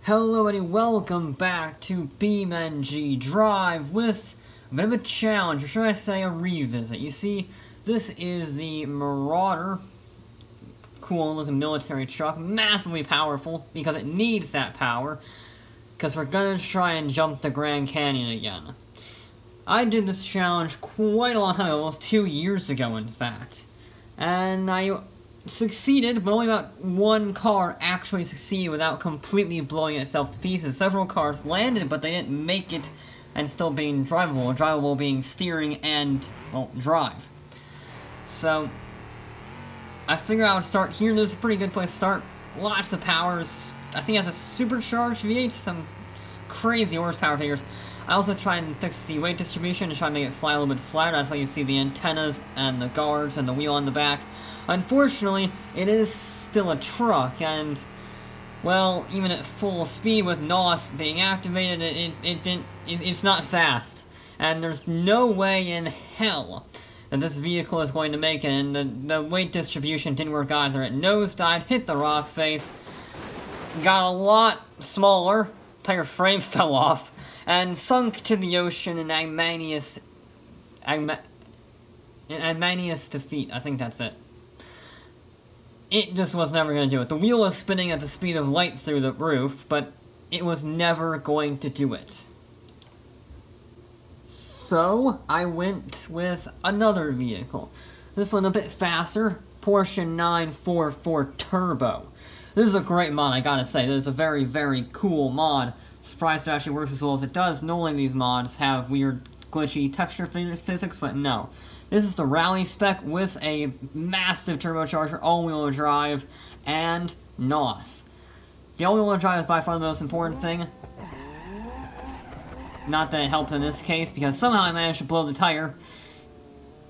Hello and welcome back to Beamng.Drive with a bit of a challenge, or should I say a revisit. You see, this is the Marauder, cool looking military truck, massively powerful because it needs that power, because we're gonna try and jump the Grand Canyon again. I did this challenge quite a long time ago, almost 2 years ago in fact, and I succeeded, but only about one car actually succeeded without completely blowing itself to pieces. Several cars landed, but they didn't make it and still being drivable. Drivable being steering and, well, drive. So, I figured I would start here. This is a pretty good place to start. Lots of powers. I think it has a supercharged V8, some crazy horsepower figures. I also tried and fix the weight distribution to try and make it fly a little bit flatter. That's how you see the antennas and the guards and the wheel on the back. Unfortunately, it is still a truck, and, well, even at full speed with NOS being activated, it's not fast. And there's no way in hell that this vehicle is going to make it, and the weight distribution didn't work either. It nosedived, hit the rock face, got a lot smaller, entire frame fell off, and sunk to the ocean in ignominious defeat. I think that's it. It just was never going to do it. The wheel was spinning at the speed of light through the roof, but it was never going to do it. So, I went with another vehicle. This one a bit faster, Porsche 944 Turbo. This is a great mod, I gotta say. This is a very, very cool mod. Surprised it actually works as well as it does. Normally these mods have weird, glitchy texture physics, but no. This is the rally spec with a massive turbocharger, all-wheel drive, and NOS. The all-wheel drive is by far the most important thing. Not that it helped in this case, because somehow I managed to blow the tire,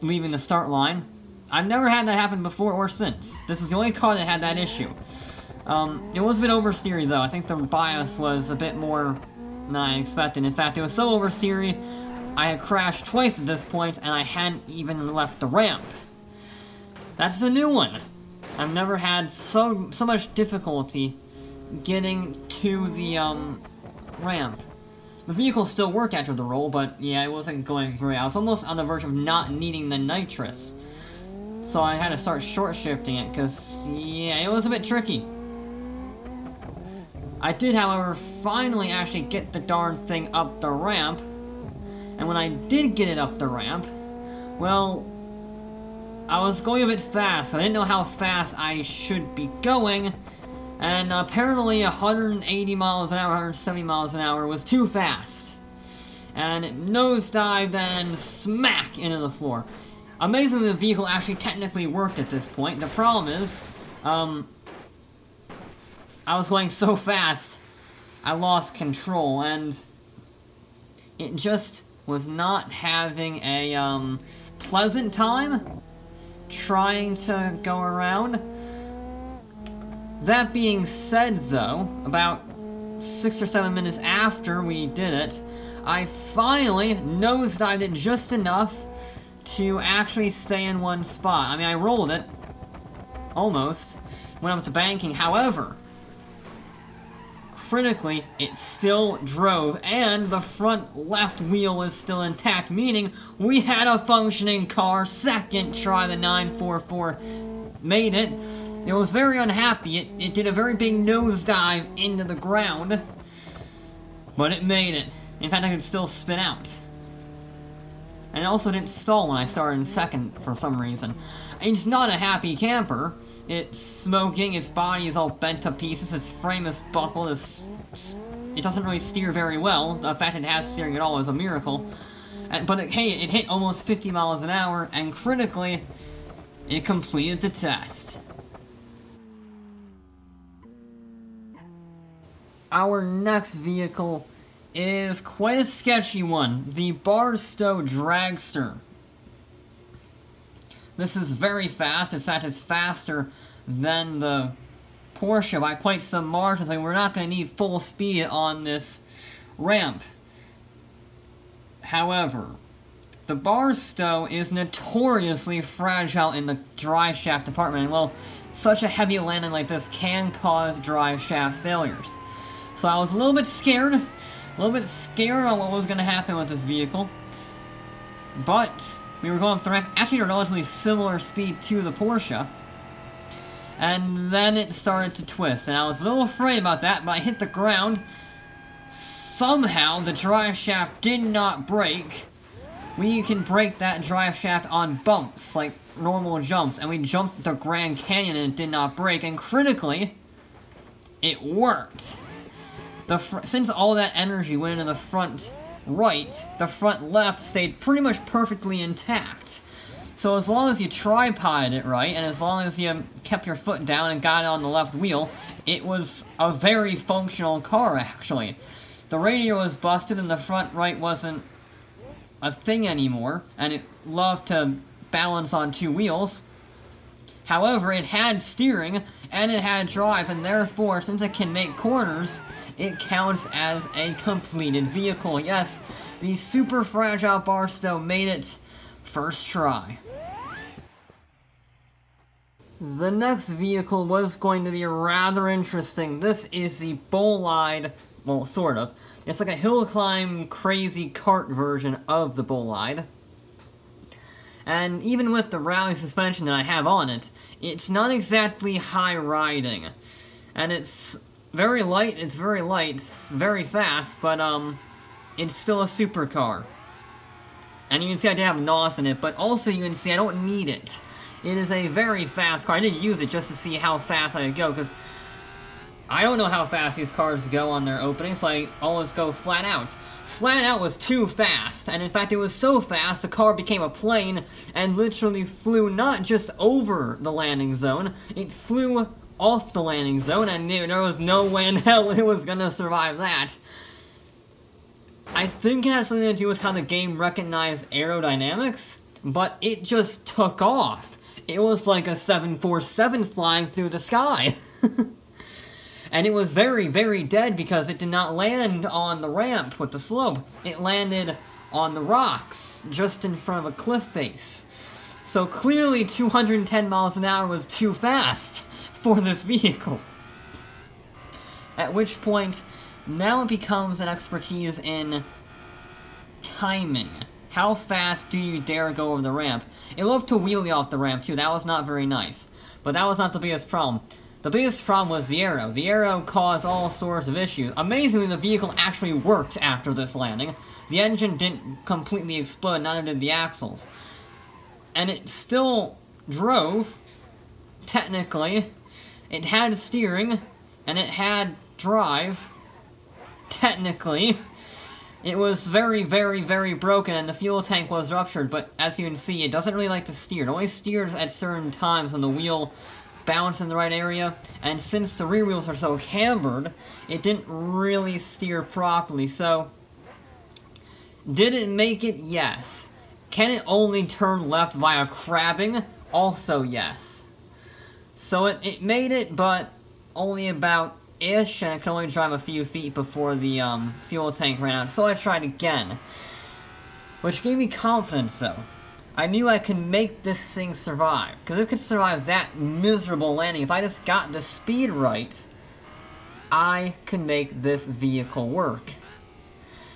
leaving the start line. I've never had that happen before or since. This is the only car that had that issue. It was a bit oversteery though. I think the bias was a bit more than I expected. In fact, it was so oversteery, I had crashed twice at this point, and I hadn't even left the ramp. That's a new one. I've never had so much difficulty getting to the, ramp. The vehicle still worked after the roll, but yeah, it wasn't going great. I was almost on the verge of not needing the nitrous. So I had to start short shifting it, because, yeah, it was a bit tricky. I did, however, finally actually get the darn thing up the ramp. And when I did get it up the ramp, well, I was going a bit fast. I didn't know how fast I should be going, and apparently 180 miles an hour, 170 miles an hour was too fast. And it nosedived and smack into the floor. Amazingly, the vehicle actually technically worked at this point. The problem is, I was going so fast, I lost control, and it just was not having a, pleasant time trying to go around. That being said, though, about 6 or 7 minutes after we did it, I finally nosedived it just enough to actually stay in one spot. I mean, I rolled it, almost, went up to banking, however, critically, it still drove, and the front left wheel is still intact, meaning we had a functioning car. Second try, the 944 made it. It was very unhappy. It did a very big nosedive into the ground, but it made it. In fact, I could still spin out. And it also didn't stall when I started in second for some reason. It's not a happy camper. It's smoking, its body is all bent to pieces, its frame is buckled, it doesn't really steer very well. The fact it has steering at all is a miracle. But hey, it hit almost 50 miles an hour, and critically, it completed the test. Our next vehicle is quite a sketchy one, the Barstow Dragster. This is very fast. In fact, it's faster than the Porsche by quite some margins. I mean, we're not going to need full speed on this ramp. However, the Barstow is notoriously fragile in the drive shaft department. And, well, such a heavy landing like this can cause drive shaft failures. So I was a little bit scared on what was going to happen with this vehicle. But we were going up the ramp, actually at a relatively similar speed to the Porsche. And then it started to twist, and I was a little afraid about that, but I hit the ground. Somehow, the drive shaft did not break. We can break that drive shaft on bumps, like normal jumps, and we jumped the Grand Canyon and it did not break, and critically, it worked. Since all that energy went into the front right, the front left stayed pretty much perfectly intact. So as long as you tripoded it right, and as long as you kept your foot down and got it on the left wheel, it was a very functional car, actually. The radio was busted and the front right wasn't a thing anymore, and it loved to balance on two wheels. However, it had steering, and it had drive, and therefore, since it can make corners, it counts as a completed vehicle. Yes, the super fragile Barstow made it first try. The next vehicle was going to be rather interesting. This is the BullEyed, well, sort of. It's like a hill climb crazy kart version of the BullEyed. And even with the rally suspension that I have on it, it's not exactly high riding. And it's very light, it's very fast, but it's still a supercar. And you can see I did have NOS in it, but also you can see I don't need it. It is a very fast car. I did use it just to see how fast I could go, because I don't know how fast these cars go on their opening, so I always go flat out. Flat out was too fast, and in fact it was so fast the car became a plane and literally flew not just over the landing zone, it flew off the landing zone, and there was no way in hell it was gonna survive that. I think it had something to do with how the game recognized aerodynamics, but it just took off. It was like a 747 flying through the sky. And it was very, very dead because it did not land on the ramp with the slope. It landed on the rocks, just in front of a cliff face. So clearly 210 miles an hour was too fast for this vehicle. At which point, now it becomes an expertise in timing. How fast do you dare go over the ramp? It loved to wheelie off the ramp too, that was not very nice. But that was not the biggest problem. The biggest problem was the aero. The aero caused all sorts of issues. Amazingly, the vehicle actually worked after this landing. The engine didn't completely explode, neither did the axles. And it still drove, technically. It had steering, and it had drive, technically. It was very, very, very broken, and the fuel tank was ruptured, but as you can see, it doesn't really like to steer. It only steers at certain times when the wheel bounce in the right area, and since the rear wheels are so cambered, it didn't really steer properly. So did it make it? Yes. Can it only turn left via crabbing? Also yes. So it made it, but only about-ish, and I could only drive a few feet before the fuel tank ran out, so I tried again. Which gave me confidence, though. I knew I could make this thing survive, because it could survive that miserable landing. If I just got the speed right, I could make this vehicle work.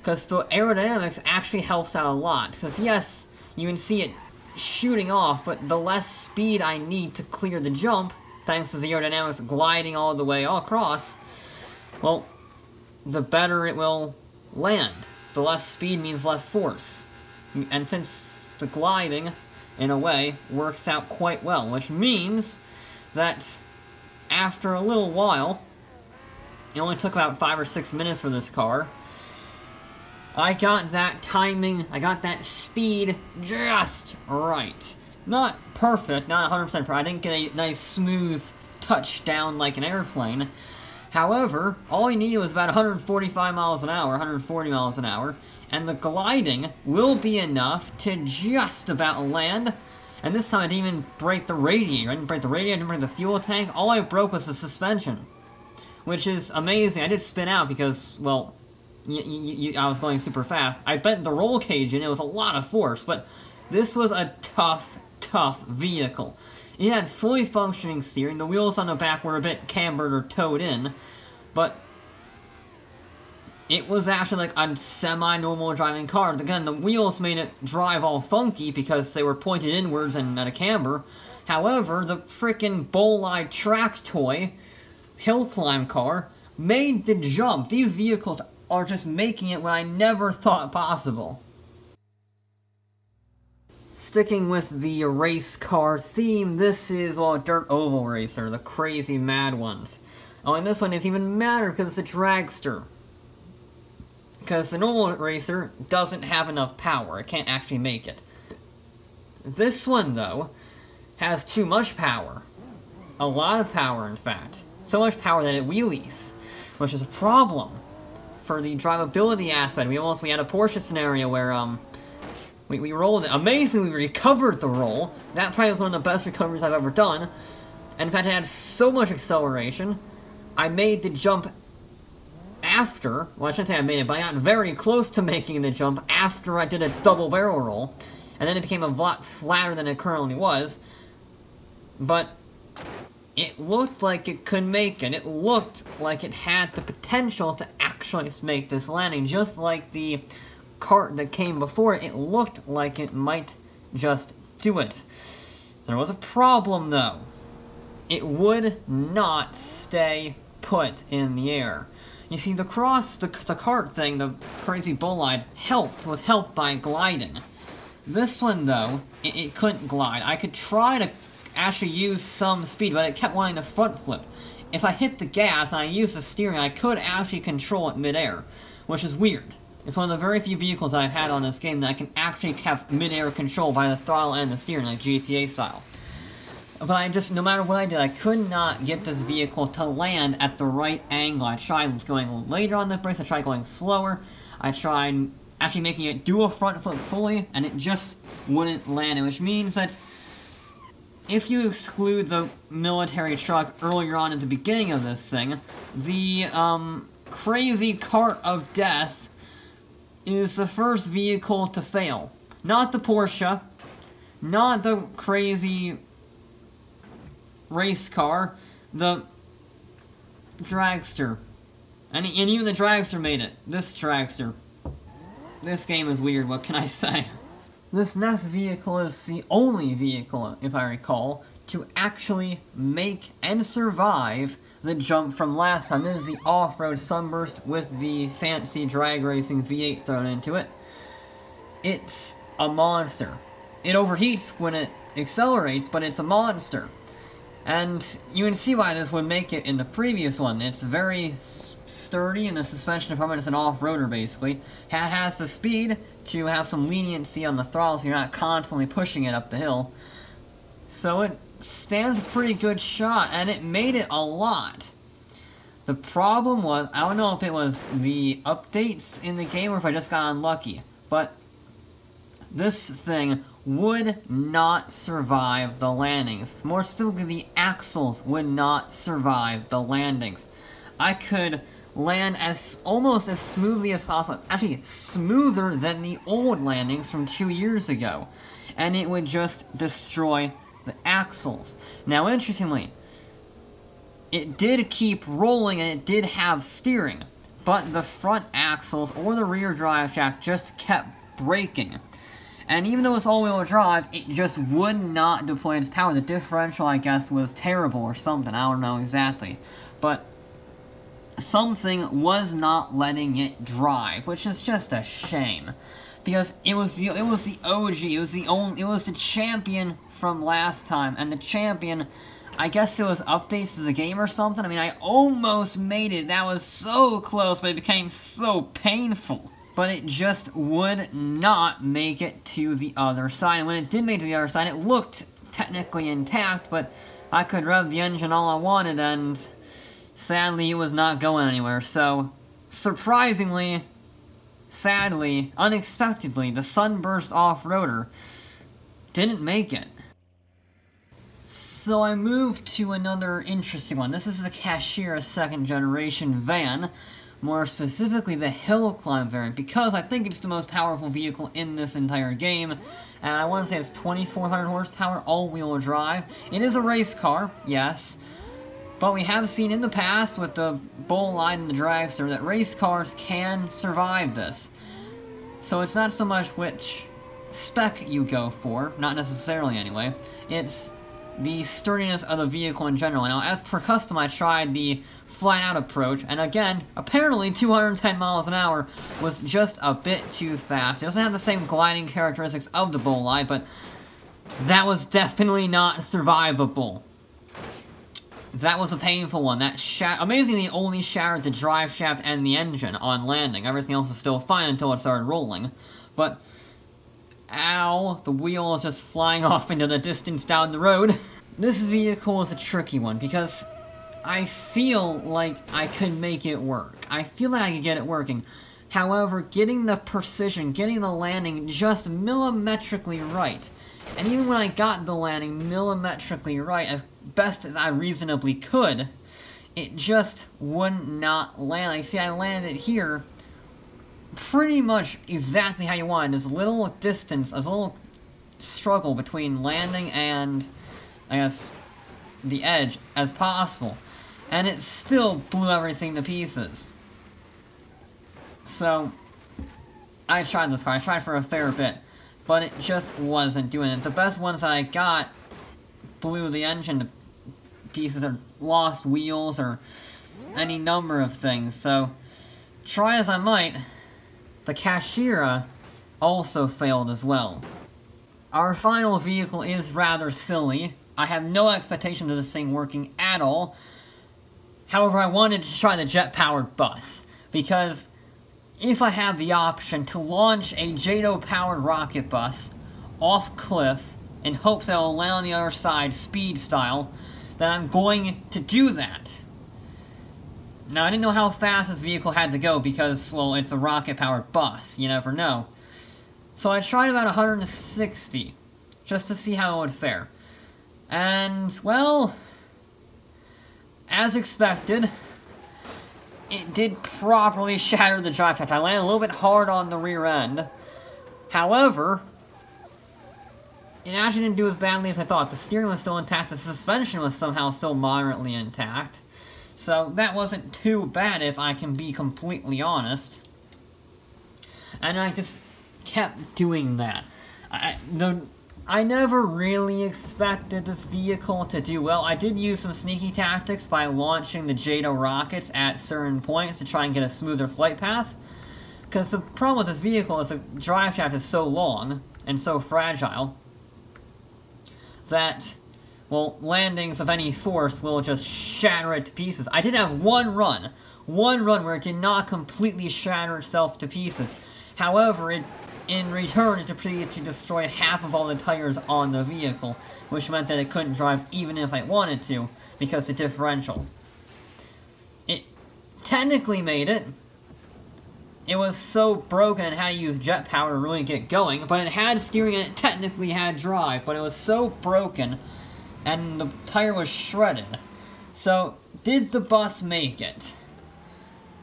Because the aerodynamics actually helps out a lot. Because yes, you can see it shooting off, but the less speed I need to clear the jump, thanks to the aerodynamics gliding all the way all across, well, the better it will land. The less speed means less force. And since the gliding, in a way, works out quite well, which means that after a little while, it only took about 5 or 6 minutes for this car, I got that timing, I got that speed just right. Not perfect, not 100% perfect, I didn't get a nice smooth touchdown like an airplane. However, all you need was about 145 miles an hour, 140 miles an hour, and the gliding will be enough to just about land. And this time I didn't even break the radiator. I didn't break the radiator, I didn't break the fuel tank. All I broke was the suspension, which is amazing. I did spin out because, well, I was going super fast. I bent the roll cage and it was a lot of force, but this was a tough vehicle. It had fully functioning steering. The wheels on the back were a bit cambered or towed in, but it was actually like a semi-normal driving car. Again, the wheels made it drive all funky because they were pointed inwards and at a camber. However, the frickin' BullEyed track toy, hill climb car, made the jump. These vehicles are just making it what I never thought possible. Sticking with the race car theme, this is, well, Dirt Oval Racer, the crazy mad ones. Oh, and this one doesn't even matter because it's a dragster. Because the normal racer doesn't have enough power, it can't actually make it. This one, though, has too much power. A lot of power, in fact. So much power that it wheelies, which is a problem for the drivability aspect. We had a Porsche scenario where, we rolled it. Amazingly, we recovered the roll. That probably was one of the best recoveries I've ever done. And in fact, it had so much acceleration, I made the jump after, well, I shouldn't say I made it, but I got very close to making the jump after I did a double barrel roll. And then it became a lot flatter than it currently was. But it looked like it could make it. It looked like it had the potential to actually make this landing, just like the cart that came before it. It looked like it might just do it. There was a problem, though. It would not stay put in the air. You see, the cart thing, the crazy BullEyed, was helped by gliding. This one, though, it couldn't glide. I could try to actually use some speed, but it kept wanting to front flip. If I hit the gas and I used the steering, I could actually control it midair, which is weird. It's one of the very few vehicles I've had on this game that I can actually have mid-air control by the throttle and the steering, like GTA style. But no matter what I did, I could not get this vehicle to land at the right angle. I tried going later on the brakes, I tried going slower, I tried actually making it do a front flip fully, and it just wouldn't land, which means that if you exclude the military truck earlier on at the beginning of this thing, the crazy cart of death is the first vehicle to fail. Not the Porsche, not the crazy race car, the dragster. And even the dragster made it. This dragster. This game is weird, what can I say? This next vehicle is the only vehicle, if I recall, to actually make and survive the jump from last time. This is the off-road Sunburst with the fancy drag racing V8 thrown into it. It's a monster. It overheats when it accelerates, but it's a monster. And you can see why this would make it in the previous one. It's very sturdy in the suspension department. It's an off-roader, basically. It has the speed to have some leniency on the throttle, so you're not constantly pushing it up the hill. So it stands a pretty good shot, and it made it a lot. The problem was, I don't know if it was the updates in the game or if I just got unlucky, but this thing would not survive the landings. More specifically, the axles would not survive the landings. I could land almost as smoothly as possible, actually smoother than the old landings from 2 years ago, and it would just destroy the axles. Now, interestingly, it did keep rolling and it did have steering, but the front axles or the rear drive shaft just kept braking. And even though it's all-wheel drive, it just would not deploy its power. The differential, I guess, was terrible or something. I don't know exactly. But something was not letting it drive, which is just a shame. Because it was the OG, it was the champion from last time, and the champion, I guess it was updates to the game or something. I mean, I almost made it. That was so close, but it became so painful. But it just would not make it to the other side. And when it did make it to the other side, it looked technically intact, but I could rev the engine all I wanted, and sadly, it was not going anywhere. So, surprisingly, sadly, unexpectedly, the Sunburst off-roader didn't make it. So I moved to another interesting one. This is the Cashia 2nd generation van. More specifically, the hill climb variant, because I think it's the most powerful vehicle in this entire game, and I want to say it's 2,400 horsepower, all-wheel drive. It is a race car, yes, But we have seen in the past with the BullEyed and the Dragster that race cars can survive this. So it's not so much which spec you go for, not necessarily anyway, it's the sturdiness of the vehicle in general. Now, as per custom, I tried the flat-out approach, and again, apparently 210 miles an hour was just a bit too fast. It doesn't have the same gliding characteristics of the BullEyed, but that was definitely not survivable. That was a painful one. That amazingly only shattered the drive shaft and the engine on landing. Everything else is still fine until it started rolling. But, ow, the wheel is just flying off into the distance down the road. This vehicle is a tricky one because I feel like I could make it work. I feel like I could get it working. However, getting the precision, getting the landing just millimetrically right. And even when I got the landing millimetrically right, as best as I reasonably could, it just would not land. Like, see, I landed here pretty much exactly how you want. There's a little distance, there's a little struggle between landing and, I guess, the edge as possible. And it still blew everything to pieces. So, I tried this car. I tried for a fair bit. But it just wasn't doing it. The best ones that I got blew the engine to pieces or lost wheels or any number of things. So, try as I might, the Cashia also failed as well. Our final vehicle is rather silly. I have no expectations of this thing working at all. However, I wanted to try the JetPowered Bus, because if I have the option to launch a JetPowered rocket bus off cliff in hopes that it will land on the other side speed style, then I'm going to do that. Now, I didn't know how fast this vehicle had to go because, well, it's a rocket-powered bus. You never know. So I tried about 160, just to see how it would fare. And, well, as expected, it did properly shatter the drive shaft. I landed a little bit hard on the rear end. However, it actually didn't do as badly as I thought. The steering was still intact. The suspension was somehow still moderately intact. So that wasn't too bad, if I can be completely honest. And I just kept doing that. I never really expected this vehicle to do well. I did use some sneaky tactics by launching the JETO rockets at certain points to try and get a smoother flight path. Because the problem with this vehicle is the drive shaft is so long and so fragile that, well, landings of any force will just shatter it to pieces. I did have one run where it did not completely shatter itself to pieces. However, in return, it proceeded to destroy half of all the tires on the vehicle, which meant that it couldn't drive even if I wanted to, because the differential. It technically made it. It was so broken and had to use jet power to really get going, but it had steering and it technically had drive, but it was so broken, and the tire was shredded. So, did the bus make it?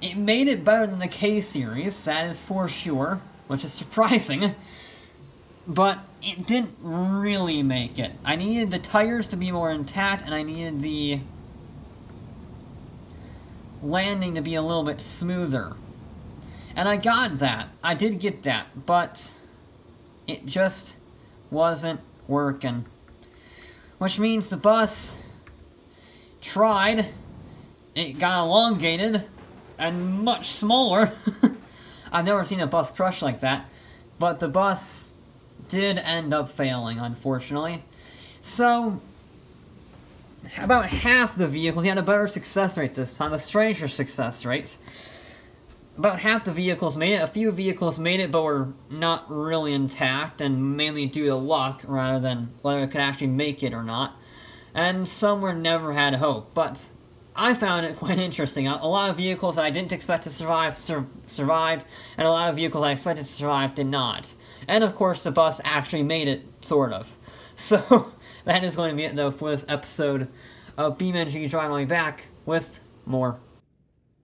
It made it better than the K-Series, that is for sure, which is surprising, but it didn't really make it. I needed the tires to be more intact, and I needed the landing to be a little bit smoother. And I got that. I did get that, but it just wasn't working. Which means the bus tried, it got elongated, and much smaller. I've never seen a bus crush like that, but the bus did end up failing, unfortunately. So, about half the vehicles, you had a better success rate this time, a stranger success rate. About half the vehicles made it. A few vehicles made it, but were not really intact, and mainly due to luck, rather than whether it could actually make it or not. And some were never had hope, but I found it quite interesting. A lot of vehicles that I didn't expect to survive, survived, and a lot of vehicles I expected to survive did not. And of course, the bus actually made it, sort of. So, that is going to be it, though, for this episode of Beamng.Drive. I'll be back with more.